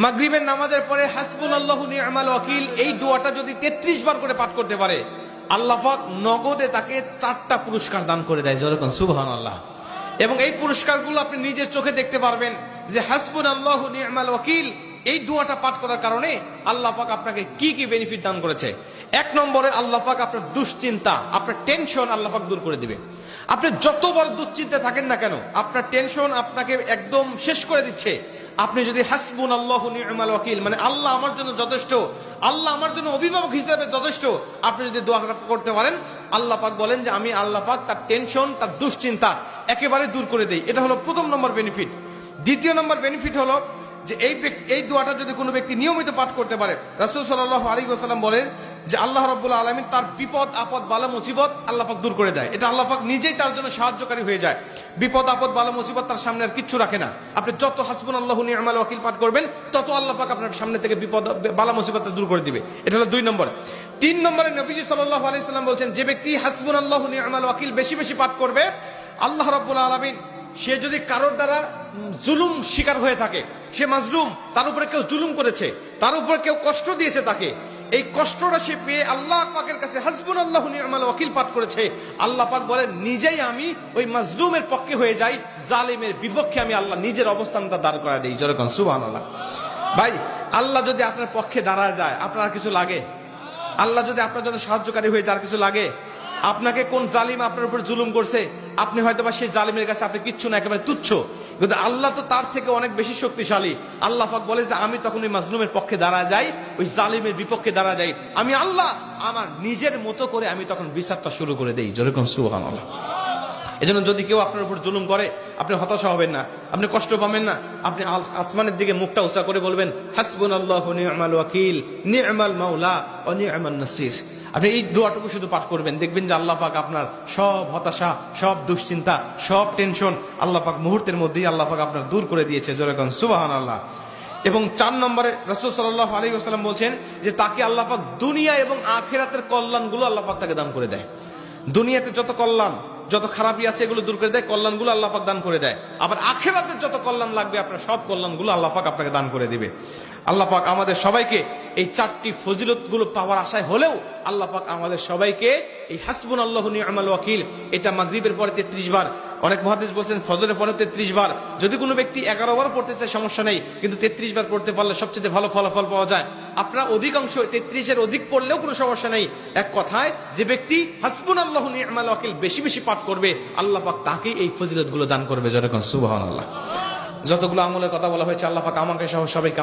মাগরিবের নামাজের পরে হাসবুনাল্লাহু নি'মাল ওয়াকিল এই দোয়াটা যদি 33 বার করে পাঠ করতে পারে, আল্লাহ পাক নগদে তাকে 4টা পুরস্কার দান করে দেয়। যেরকম সুবহানাল্লাহ। এবং এই পুরস্কারগুলো আপনি নিজের চোখে দেখতে পারবেন যে হাসবুনাল্লাহু নি'মাল ওয়াকিল এই দোয়াটা পাঠ করার কারণে আল্লাহ পাক আপনাকে কি কি বেনিফিট দান করেছে। 1 নম্বরে আল্লাহ পাক আপনার দুশ্চিন্তা, আপনার টেনশন আল্লাহ পাক দূর করে দিবে। আপনি যত বড় দুশ্চিন্তা থাকেন না কেন, আপনার টেনশন আপনাকে একদম শেষ করে দিচ্ছে। আপনি যদি হাসবুনাল্লাহু নি'মাল ওয়াকিল মানে আল্লাহ আমার জন্য যথেষ্ট, আল্লাহ আমার জন্য অভিভাবক হিসেবে যথেষ্ট, আপনি যদি দোয়া করতে পারেন, আল্লাহ পাক বলেন যে আমি আল্লাহ পাক তার টেনশন, তার দুশ্চিন্তা একেবারে দূর করে দেই। এটা হলো প্রথম নম্বর বেনিফিট। দ্বিতীয় নম্বর বেনিফিট হলো যে এই দোয়াটা যদি কোনো ব্যক্তি নিয়মিত পাঠ করতে পারে, রাসূল সাল্লাল্লাহু আলাইহি ওয়াসাল্লাম বলেন যে আল্লাহ রাব্বুল আলামিন তার বিপদ আপদ বালা মুসিবত আল্লাহ পাক দূর করে দেয়। এটা আল্লাহ পাক নিজেই তার জন্য সাহায্যকারী হয়ে যায়। বিপদ আপদ বালা মুসিবত তার সামনে আর কিচ্ছু রাখে না। আপনি যত হাসবুনাল্লাহু নি'মাল ওয়াকিল পাঠ করবেন, তত আল্লাহ পাক আপনার সামনে থেকে বিপদ বালা মুসিবত দূর করে দিবে। এটা হলো 2 নম্বর। 3 নম্বরে নবীজি সাল্লাল্লাহু আলাইহি ওয়াসাল্লাম বলেন যে ব্যক্তি হাসবুনাল্লাহু নি'মাল ওয়াকিল বেশি বেশি পাঠ করবে, আল্লাহ রাব্বুল আলামিন সে যদি কারোর দ্বারা জুলুম শিকার হয়ে থাকে, সে মাজলুম, তার উপরে কেউ জুলুম করেছে, তার উপরে কেউ কষ্ট দিয়েছে, তাকে এই কষ্টটা সে পেয়ে আল্লাহ পাকের কাছে হাসবুনাল্লাহু নি'মাল ওয়াকিল পাঠ করেছে, আল্লাহ পাক বলেন নিজেই আমি ওই মাজলুমের পক্ষে হয়ে যাই, জালিমের বিপক্ষে আমি আল্লাহ নিজের অবস্থানটা দাঁড় করা দেই। যেরকম সুবহানাল্লাহ। ভাই, আল্লাহ যদি আপনার পক্ষে দাঁড়ায় যায়, আপনার কিছু লাগে? আল্লাহ যদি আপনার জন্য সাহায্যকারী হয়ে যায়, কিছু লাগে? আপনাকে কোন জালিম আপনার উপর জুলুম করছে, আপনি হয়তো বা সেই জালিমের কাছে আপনি কিচ্ছু না, একেবারে তুচ্ছ, কিন্তু আল্লাহ তো তার থেকে অনেক বেশি শক্তিশালী। আল্লাহ পাক বলে যে আমি তখন ওই মাজলুমের পক্ষে দাঁড়া যাই, ওই জালিমের বিপক্ষে দাঁড়া যাই, আমি আল্লাহ আমার নিজের মতো করে আমি তখন বিচারটা শুরু করে দেই। যেরকম সুবহানাল্লাহ। এজন্য যদি কেউ আপনার উপর জুলুম করে, আপনি হতাশা হবেন না, আপনি কষ্ট পাবেন না, আপনি আসমানের দিকে মুখটা উঁচা করে বলবেন হাসবুনাল্লাহু নি'মাল ওয়াকিল নি'মাল মাওলা ওয়া নি'মান নাসির। আপনি এই দোয়াটুকু শুধু পাঠ করবেন, দেখবেন যে আল্লাহ পাক আপনার সব হতাশা, সব দুশ্চিন্তা, সব টেনশন আল্লাহ পাক মুহূর্তের মধ্যেই আল্লাহ পাক আপনার দূর করে দিয়েছে। যেরকম সুবহানাল্লাহ। এবং 4 নম্বরে রাসূল সাল্লাল্লাহু আলাইহি ওয়াসাল্লাম বলছেন যে তাকে আল্লাহ পাক দুনিয়া এবং আখিরাতের কল্যাণগুলো আল্লাহ পাক তাকে দান করে দেয়। দুনিয়াতে যত কল্যাণ, যত খারাপই আছে এগুলো দূর করে দেয়, কল্যাণগুলো আল্লাহ পাক দান করে দেয়। আবার আখিরাতের যত কল্যাণ লাগবে আপনার সব কল্যাণগুলো আল্লাহ পাক আপনাকে দান করে দিবে। আল্লাহ পাক আমাদের সবাইকে এই 4টি ফজিলতগুলো পাওয়ার আশায় হলেও আল্লাহ পাক আমাদের সবাইকে এই হাসবুনাল্লাহু নি'মাল ওয়াকিল এটা মাগরিবের পরে 33 বার, অনেক মুহাদ্দিস বলেছেন ফজরের পরে 33 বার, যদি কোনো ব্যক্তি 11 বার পড়তে চায় সমস্যা নেই, কিন্তু 33 বার পড়তে পারলে সবচেয়ে ভালো ফলাফল পাওয়া যায়। আপনারা অধিকাংশ 33-এর অধিক পড়লেও কোনো সমস্যা নেই। এক কথায় যে ব্যক্তি হাসবুনাল্লাহু নি'মাল ওয়াকিল বেশি বেশি পাঠ করবে, আল্লাহ পাক তাকে এই ফজিলতগুলো দান করবে। যেরকম সুবহানাল্লাহ। যতগুলো আমলের কথা বলা হয়েছে আল্লাহ পাক আমাকে সহ সবাইকে